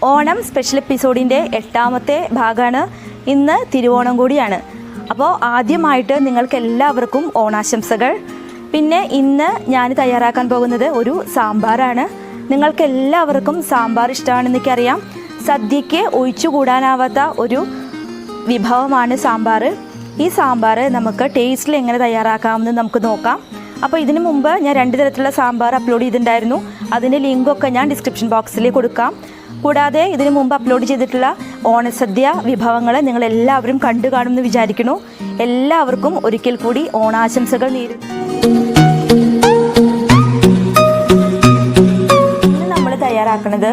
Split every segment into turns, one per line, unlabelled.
Onam special എപ്പിസോഡിൻ്റെ 8ാമത്തെ ഭാഗമാണ്. ഇന്ന് തിരുവോണം കൂടിയാണ്. അപ്പോൾ ആദ്യമായിട്ട് നിങ്ങൾക്ക് എല്ലാവർക്കും ഓണാശംസകൾ. പിന്നെ ഇന്ന് ഞാൻ തയ്യാറാക്കാൻ പോകുന്നത് ഒരു സാമ്പാറാണ്. നിങ്ങൾക്ക് എല്ലാവർക്കും സാമ്പാർ ഇഷ്ടമാണെന്ന് എനിക്കറിയാം. സദ്യയ്ക്ക് ഒഴിച്ചുകൂടാനാവാത്ത ഒരു വിഭവമാണ് സാമ്പാർ. ഈ സാമ്പാർ നമുക്ക് ടേസ്റ്റിൽ എങ്ങനെ തയ്യാറാക്കാമെന്ന് നമുക്ക് നോക്കാം. അപ്പോൾ ഇതിനു മുമ്പ് ഞാൻ 2 തരത്തിലുള്ള സാമ്പാർ അപ്ലോഡ് ചെയ്തിട്ടുണ്ടായിരുന്നു. അതിൻ്റെ ലിങ്കൊക്കെ ഞാൻ ഡിസ്ക്രിപ്ഷൻ ബോക്സിൽ കൊടുക്കാം. കൂടാതെ ഇതിനു മുമ്പ് അപ്ലോഡ് ചെയ്തിട്ടുള്ള ഓണസദ്യ വിഭവങ്ങൾ നിങ്ങളെല്ലാവരും കണ്ടു കാണുമെന്ന് വിചാരിക്കുന്നു. എല്ലാവർക്കും ഒരിക്കൽ കൂടി ഓണാശംസകൾ നേരുന്നു. ഇന്ന് നമ്മൾ തയ്യാറാക്കുന്നത്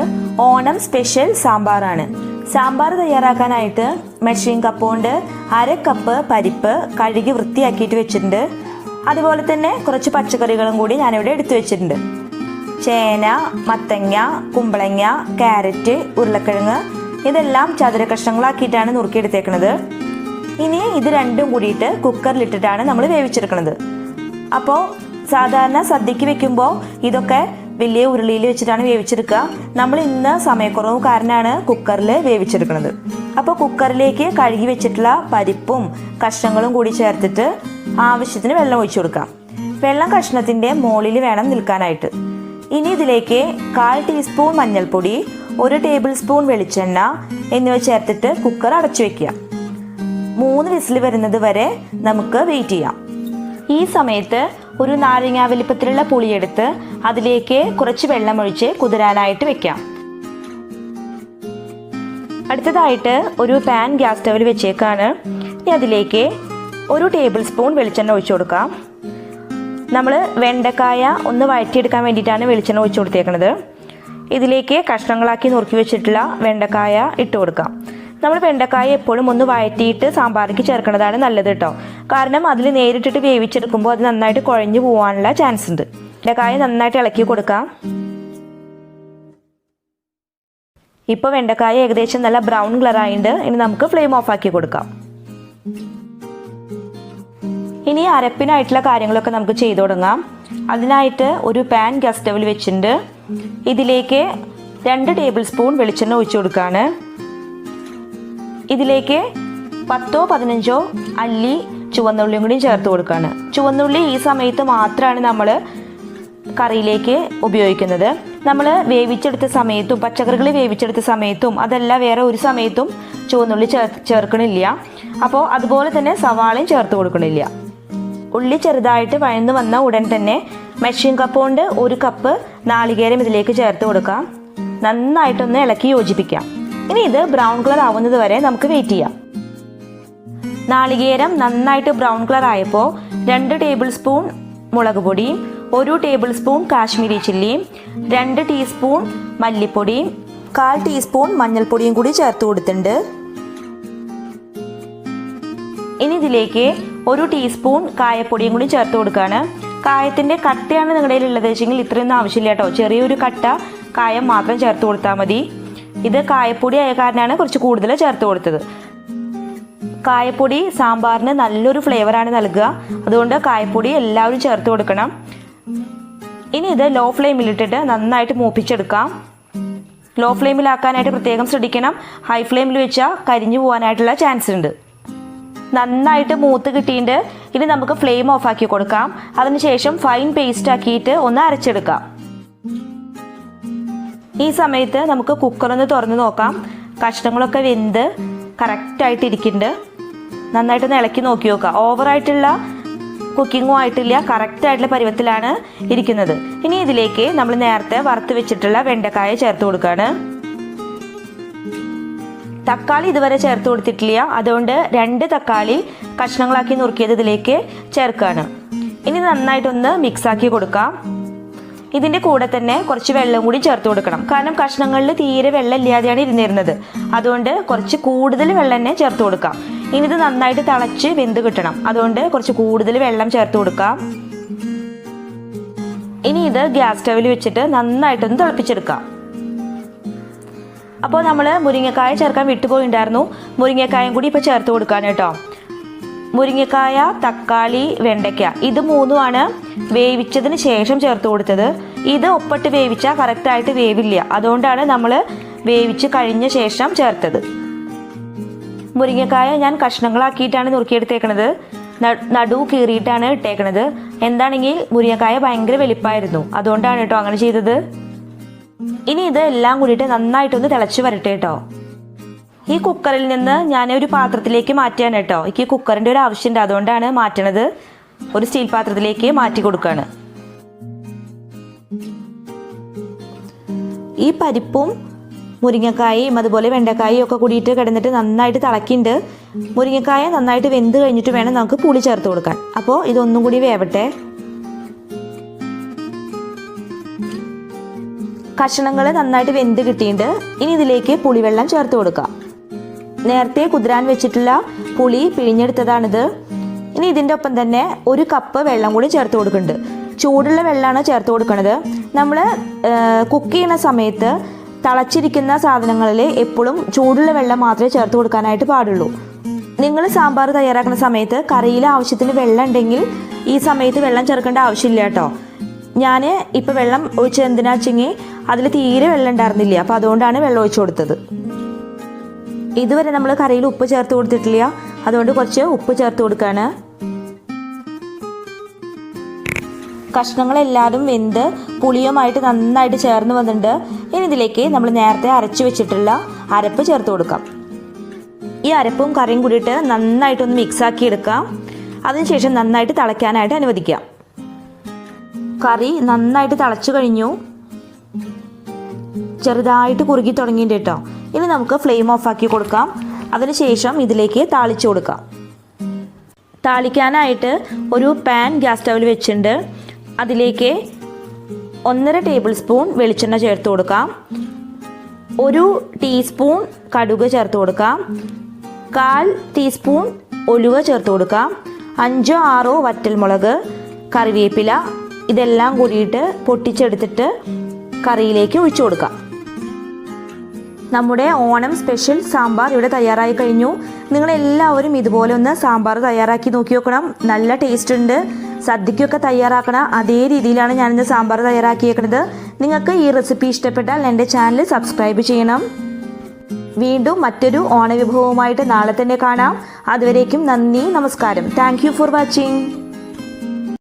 ഓണം സ്പെഷ്യൽ സാമ്പാറാണ്. സാമ്പാർ തയ്യാറാക്കാനായിട്ട് മെഷറിംഗ് കപ്പ് കൊണ്ട് 1/2 കപ്പ് പരിപ്പ് കഴുകി വൃത്തിയാക്കിയിട്ട് വെച്ചിട്ടുണ്ട്. അതുപോലെ തന്നെ കുറച്ച് പച്ചക്കറികളും കൂടി ഞാനിവിടെ എടുത്തു വെച്ചിട്ടുണ്ട്. ചേന, മത്തങ്ങ, കുമ്പളങ്ങ, ക്യാരറ്റ്, ഉരുളക്കിഴങ്ങ് ഇതെല്ലാം ചതുര കഷ്ണങ്ങളാക്കിയിട്ടാണ് നുറുക്കിയെടുത്തേക്കുന്നത്. ഇനി ഇത് രണ്ടും കൂടിയിട്ട് കുക്കറിലിട്ടിട്ടാണ് നമ്മൾ വേവിച്ചെടുക്കുന്നത്. അപ്പോൾ സാധാരണ സദ്യക്ക് വെക്കുമ്പോൾ ഇതൊക്കെ വലിയ ഉരുളിയിൽ വെച്ചിട്ടാണ് വേവിച്ചെടുക്കുക. നമ്മൾ ഇന്ന് സമയക്കുറവ് കാരണമാണ് കുക്കറിൽ വേവിച്ചെടുക്കുന്നത്. അപ്പോൾ കുക്കറിലേക്ക് കഴുകി വെച്ചിട്ടുള്ള പരിപ്പും കഷ്ണങ്ങളും കൂടി ചേർത്തിട്ട് ആവശ്യത്തിന് വെള്ളം ഒഴിച്ചു കൊടുക്കാം. വെള്ളം കഷ്ണത്തിൻ്റെ മുകളിൽ വേണം നിൽക്കാനായിട്ട്. ഇനി ഇതിലേക്ക് 1/4 ടീസ്പൂൺ മഞ്ഞൾപ്പൊടി, 1 ടേബിൾ സ്പൂൺ വെളിച്ചെണ്ണ എന്നിവ ചേർത്തിട്ട് കുക്കർ അടച്ചു വെക്കുക. 3 വിസിൽ വരുന്നത് വരെ നമുക്ക് വെയിറ്റ് ചെയ്യാം. ഈ സമയത്ത് ഒരു നാരങ്ങ വലിപ്പത്തിലുള്ള പുളിയെടുത്ത് അതിലേക്ക് കുറച്ച് വെള്ളമൊഴിച്ച് കുതിരാനായിട്ട് വെക്കാം. അടുത്തതായിട്ട് ഒരു പാൻ ഗ്യാസ് സ്റ്റവിൽ വെച്ചേക്കാണ്. ഇനി അതിലേക്ക് 1 ടേബിൾ സ്പൂൺ വെളിച്ചെണ്ണ ഒഴിച്ചു കൊടുക്കാം. നമ്മൾ വെണ്ടക്കായ ഒന്ന് വഴറ്റിയെടുക്കാൻ വേണ്ടിയിട്ടാണ് വെളിച്ചെണ്ണ ഒഴിച്ചു കൊടുത്തേക്കുന്നത്. ഇതിലേക്ക് കഷ്ണങ്ങളാക്കി നുറുക്കി വെച്ചിട്ടുള്ള വെണ്ടക്കായ ഇട്ട് കൊടുക്കാം. നമ്മൾ വെണ്ടക്കായ എപ്പോഴും ഒന്ന് വഴറ്റിയിട്ട് സാമ്പാറിക്ക് ചേർക്കുന്നതാണ് നല്ലത് കേട്ടോ. കാരണം അതിൽ നേരിട്ടിട്ട് വേവിച്ചെടുക്കുമ്പോൾ അത് നന്നായിട്ട് കുഴഞ്ഞു പോകാനുള്ള ചാൻസ് ഉണ്ട്. വെണ്ടക്കായ നന്നായിട്ട് ഇളക്കി കൊടുക്കാം. ഇപ്പോൾ വെണ്ടക്കായ ഏകദേശം നല്ല ബ്രൗൺ കളറായിട്ടുണ്ട്. ഇനി നമുക്ക് ഫ്ലെയിം ഓഫ് ആക്കി കൊടുക്കാം. ഇനി അരപ്പിനായിട്ടുള്ള കാര്യങ്ങളൊക്കെ നമുക്ക് ചെയ്തു തുടങ്ങാം. അതിനായിട്ട് ഒരു പാൻ ഗ്യാസ് സ്റ്റവിൽ വെച്ചിട്ടുണ്ട്. ഇതിലേക്ക് 2 ടേബിൾ സ്പൂൺ വെളിച്ചെണ്ണ ഒഴിച്ചു കൊടുക്കുകയാണ്. ഇതിലേക്ക് 10-15 അല്ലി ചുവന്നുള്ളിയും കൂടി ചേർത്ത് കൊടുക്കുകയാണ്. ചുവന്നുള്ളി ഈ സമയത്ത് മാത്രമാണ് നമ്മൾ കറിയിലേക്ക് ഉപയോഗിക്കുന്നത്. നമ്മൾ വേവിച്ചെടുത്ത സമയത്തും പച്ചക്കറികൾ വേവിച്ചെടുത്ത സമയത്തും അതല്ല വേറെ ഒരു സമയത്തും ചുവന്നുള്ളി ചേർക്കണില്ല. അപ്പോൾ അതുപോലെ തന്നെ സവാളയും ചേർത്ത് കൊടുക്കണില്ല. ഉള്ളി ചെറുതായിട്ട് വഴന്ന് വന്ന ഉടൻ തന്നെ മെഷറിംഗ് കപ്പ് കൊണ്ട് 1 കപ്പ് നാളികേരം ഇതിലേക്ക് ചേർത്ത് കൊടുക്കാം. നന്നായിട്ടൊന്ന് ഇളക്കി യോജിപ്പിക്കാം. ഇനി ഇത് ബ്രൗൺ കളർ ആവുന്നത് വരെ നമുക്ക് വെയിറ്റ് ചെയ്യാം. നാളികേരം നന്നായിട്ട് ബ്രൗൺ കളർ ആയപ്പോൾ 2 ടേബിൾ സ്പൂൺ മുളക് പൊടിയും 1 ടേബിൾ സ്പൂൺ കാശ്മീരി ചില്ലിയും 2 ടീസ്പൂൺ മല്ലിപ്പൊടിയും 1/4 ടീസ്പൂൺ മഞ്ഞൾപ്പൊടിയും കൂടി ചേർത്ത് കൊടുത്തിട്ടുണ്ട്. ഇനി ഇതിലേക്ക് 1 ടീസ്പൂൺ കായപ്പൊടിയും കൂടി ചേർത്ത് കൊടുക്കുകയാണ്. കായത്തിൻ്റെ കട്ടയാണ് നിങ്ങളുടെ കയ്യിലുള്ളത് വെച്ചെങ്കിൽ ഇത്രയൊന്നും ആവശ്യമില്ല കേട്ടോ. ചെറിയൊരു കട്ട കായം മാത്രം ചേർത്ത് കൊടുത്താൽ മതി. ഇത് കായപ്പൊടി ആയ കാരണമാണ് കുറച്ച് കൂടുതൽ ചേർത്ത് കൊടുത്തത്. കായപ്പൊടി സാമ്പാറിന് നല്ലൊരു ഫ്ലേവറാണ് നൽകുക. അതുകൊണ്ട് കായപ്പൊടി എല്ലാവരും ചേർത്ത് കൊടുക്കണം. ഇനി ഇത് ലോ ഫ്ലെയിമിലിട്ടിട്ട് നന്നായിട്ട് മൂപ്പിച്ചെടുക്കാം. ലോ ഫ്ലെയിമിലാക്കാനായിട്ട് പ്രത്യേകം ശ്രദ്ധിക്കണം. ഹൈ ഫ്ലെയിമിൽ വെച്ചാൽ കരിഞ്ഞു പോകാനായിട്ടുള്ള ചാൻസ് ഉണ്ട്. നന്നായിട്ട് മൂത്ത് കിട്ടിയിട്ട് ഇനി നമുക്ക് ഫ്ലെയിം ഓഫ് ആക്കി കൊടുക്കാം. അതിനുശേഷം ഫൈൻ പേസ്റ്റ് ആക്കിയിട്ട് ഒന്ന് അരച്ചെടുക്കാം. ഈ സമയത്ത് നമുക്ക് കുക്കറൊന്ന് തുറന്ന് നോക്കാം. കഷ്ണങ്ങളൊക്കെ വെന്ത് കറക്റ്റായിട്ട് ഇരിക്കുന്നുണ്ട്. നന്നായിട്ടൊന്ന് ഇളക്കി നോക്കി നോക്കാം. ഓവറായിട്ടുള്ള കുക്കിങ്ങും ആയിട്ടില്ല, കറക്റ്റായിട്ടുള്ള പരുവത്തിലാണ് ഇരിക്കുന്നത്. ഇനി ഇതിലേക്ക് നമ്മൾ നേരത്തെ വറുത്ത് വെച്ചിട്ടുള്ള വെണ്ടക്കായ ചേർത്ത് കൊടുക്കുകയാണ്. തക്കാളി ഇതുവരെ ചേർത്ത് കൊടുത്തിട്ടില്ല. അതുകൊണ്ട് 2 തക്കാളി കഷ്ണങ്ങളാക്കി നുറുക്കിയത് ഇതിലേക്ക് ചേർക്കുകയാണ്. ഇനി നന്നായിട്ടൊന്ന് മിക്സാക്കി കൊടുക്കാം. ഇതിൻ്റെ കൂടെ തന്നെ കുറച്ച് വെള്ളം കൂടി ചേർത്ത് കൊടുക്കണം. കാരണം കഷ്ണങ്ങളിൽ തീരെ വെള്ളം ഇല്ലാതെയാണ് ഇരുന്നിരുന്നത്. അതുകൊണ്ട് കുറച്ച് കൂടുതൽ വെള്ളം തന്നെ ചേർത്ത് കൊടുക്കാം. ഇനി ഇത് നന്നായിട്ട് തിളച്ച് വെന്ത് കിട്ടണം. അതുകൊണ്ട് കുറച്ച് കൂടുതൽ വെള്ളം ചേർത്ത് കൊടുക്കാം. ഇനി ഇത് ഗ്യാസ് സ്റ്റവിൽ വെച്ചിട്ട് നന്നായിട്ടൊന്ന് തിളപ്പിച്ചെടുക്കാം. അപ്പോൾ നമ്മൾ മുരിങ്ങക്കായ ചേർക്കാൻ വിട്ടുപോയിട്ടുണ്ടായിരുന്നു. മുരിങ്ങക്കായും കൂടി ഇപ്പോൾ ചേർത്ത് കൊടുക്കാൻ കേട്ടോ. മുരിങ്ങക്കായ, തക്കാളി, വെണ്ടയ്ക്ക ഇത് മൂന്നുമാണ് വേവിച്ചതിന് ശേഷം ചേർത്ത് കൊടുത്തത്. ഇത് ഒപ്പിട്ട് വേവിച്ചാൽ കറക്റ്റായിട്ട് വേവില്ല, അതുകൊണ്ടാണ് നമ്മൾ വേവിച്ച് കഴിഞ്ഞ ശേഷം ചേർത്തത്. മുരിങ്ങക്കായ ഞാൻ കഷ്ണങ്ങളാക്കിയിട്ടാണ് നുറുക്കിയെടുത്തേക്കണത്. നടു കീറിയിട്ടാണ് ഇട്ടേക്കണത്. എന്താണെങ്കിൽ മുരിങ്ങക്കായ ഭയങ്കര വലിപ്പമായിരുന്നു, അതുകൊണ്ടാണ് കേട്ടോ അങ്ങനെ ചെയ്തത്. ഇനി ഇത് എല്ലാം കൂടിയിട്ട് നന്നായിട്ടൊന്ന് തിളച്ച് വരട്ടെ കേട്ടോ. ഈ കുക്കറിൽ നിന്ന് ഞാൻ ഒരു പാത്രത്തിലേക്ക് മാറ്റിയാണ് കേട്ടോ. എനിക്ക് കുക്കറിൻ്റെ ഒരു ആവശ്യമുണ്ട്, അതുകൊണ്ടാണ് മാറ്റണത്. ഒരു സ്റ്റീൽ പാത്രത്തിലേക്ക് മാറ്റി കൊടുക്കുകയാണ്. ഈ പരിപ്പും മുരിങ്ങക്കായും അതുപോലെ വെണ്ടക്കായും ഒക്കെ കൂടിയിട്ട് കിടന്നിട്ട് നന്നായിട്ട് തിളക്കിണ്ട്. മുരിങ്ങക്കായ നന്നായിട്ട് വെന്ത് കഴിഞ്ഞിട്ട് വേണം നമുക്ക് പുളി ചേർത്ത് കൊടുക്കാൻ. അപ്പോൾ ഇതൊന്നും കൂടി വേവട്ടെ. കഷ്ണങ്ങൾ നന്നായിട്ട് വെന്ത് കിട്ടിയിട്ടുണ്ട്. ഇനി ഇതിലേക്ക് പുളിവെള്ളം ചേർത്ത് കൊടുക്കാം. നേരത്തെ കുതിരാൻ വെച്ചിട്ടുള്ള പുളി പിഴിഞ്ഞെടുത്തതാണിത്. ഇനി ഇതിൻ്റെ ഒപ്പം തന്നെ 1 കപ്പ് വെള്ളം കൂടി ചേർത്ത് കൊടുക്കുന്നുണ്ട്. ചൂടുള്ള വെള്ളമാണ് ചേർത്ത് കൊടുക്കുന്നത്. നമ്മൾ കുക്ക് ചെയ്യുന്ന സമയത്ത് തിളച്ചിരിക്കുന്ന സാധനങ്ങളിൽ എപ്പോഴും ചൂടുള്ള വെള്ളം മാത്രമേ ചേർത്ത് കൊടുക്കാനായിട്ട് പാടുള്ളൂ. നിങ്ങൾ സാമ്പാർ തയ്യാറാക്കുന്ന സമയത്ത് കറിയിൽ ആവശ്യത്തിന് വെള്ളം ഉണ്ടെങ്കിൽ ഈ സമയത്ത് വെള്ളം ചേർക്കേണ്ട ആവശ്യമില്ല കേട്ടോ. ഞാൻ ഇപ്പോൾ വെള്ളം ഒഴിച്ചത് എന്തിനാ വെച്ചെങ്കിൽ അതിൽ തീരെ വെള്ളം ഉണ്ടായിരുന്നില്ല, അപ്പോൾ അതുകൊണ്ടാണ് വെള്ളം ഒഴിച്ചു കൊടുത്തത്. ഇതുവരെ നമ്മൾ കറിയിൽ ഉപ്പ് ചേർത്ത് കൊടുത്തിട്ടില്ല, അതുകൊണ്ട് കുറച്ച് ഉപ്പ് ചേർത്ത് കൊടുക്കുകയാണ്. കഷ്ണങ്ങളെല്ലാവരും വെന്ത് പുളിയുമായിട്ട് നന്നായിട്ട് ചേർന്ന് വന്നിട്ടുണ്ട്. ഇനി ഇതിലേക്ക് നമ്മൾ നേരത്തെ അരച്ച് വെച്ചിട്ടുള്ള അരപ്പ് ചേർത്ത് കൊടുക്കാം. ഈ അരപ്പും കറിയും കൂടിയിട്ട് നന്നായിട്ടൊന്ന് മിക്സാക്കി എടുക്കാം. അതിനുശേഷം നന്നായിട്ട് തിളയ്ക്കാനായിട്ട് അനുവദിക്കാം. കറി നന്നായിട്ട് തിളച്ചു കഴിഞ്ഞു, ചെറുതായിട്ട് കുറുകി തുടങ്ങിയിട്ട് കേട്ടോ. ഇനി നമുക്ക് ഫ്ലെയിം ഓഫാക്കി കൊടുക്കാം. അതിനുശേഷം ഇതിലേക്ക് താളിച്ചു കൊടുക്കാം. താളിക്കാനായിട്ട് ഒരു പാൻ ഗ്യാസ് സ്റ്റൗവിൽ വെച്ചിട്ടുണ്ട്. അതിലേക്ക് 1.5 ടേബിൾ സ്പൂൺ വെളിച്ചെണ്ണ ചേർത്ത് കൊടുക്കാം. 1 ടീസ്പൂൺ കടുക് ചേർത്ത് കൊടുക്കാം. 1/4 ടീസ്പൂൺ ഉലുവ ചേർത്ത് കൊടുക്കാം. 5-6 വറ്റൽമുളക്, കറിവേപ്പില ഇതെല്ലാം കൂടിയിട്ട് പൊട്ടിച്ചെടുത്തിട്ട് കറിയിലേക്ക് ഒഴിച്ചു കൊടുക്കാം. നമ്മുടെ ഓണം സ്പെഷ്യൽ സാമ്പാർ ഇവിടെ തയ്യാറായി കഴിഞ്ഞു. നിങ്ങളെല്ലാവരും ഇതുപോലെ ഒന്ന് സാമ്പാർ തയ്യാറാക്കി നോക്കി നോക്കണം. നല്ല ടേസ്റ്റ് ഉണ്ട്. സദ്യക്കൊക്കെ തയ്യാറാക്കണ അതേ രീതിയിലാണ് ഞാനിന്ന് സാമ്പാർ തയ്യാറാക്കിയേക്കുന്നത്. നിങ്ങൾക്ക് ഈ റെസിപ്പി ഇഷ്ടപ്പെട്ടാൽ എൻ്റെ ചാനൽ സബ്സ്ക്രൈബ് ചെയ്യണം. വീണ്ടും മറ്റൊരു ഓണവിഭവവുമായിട്ട് നാളെ തന്നെ കാണാം. അതുവരേക്കും നന്ദി, നമസ്കാരം. Thank you for watching.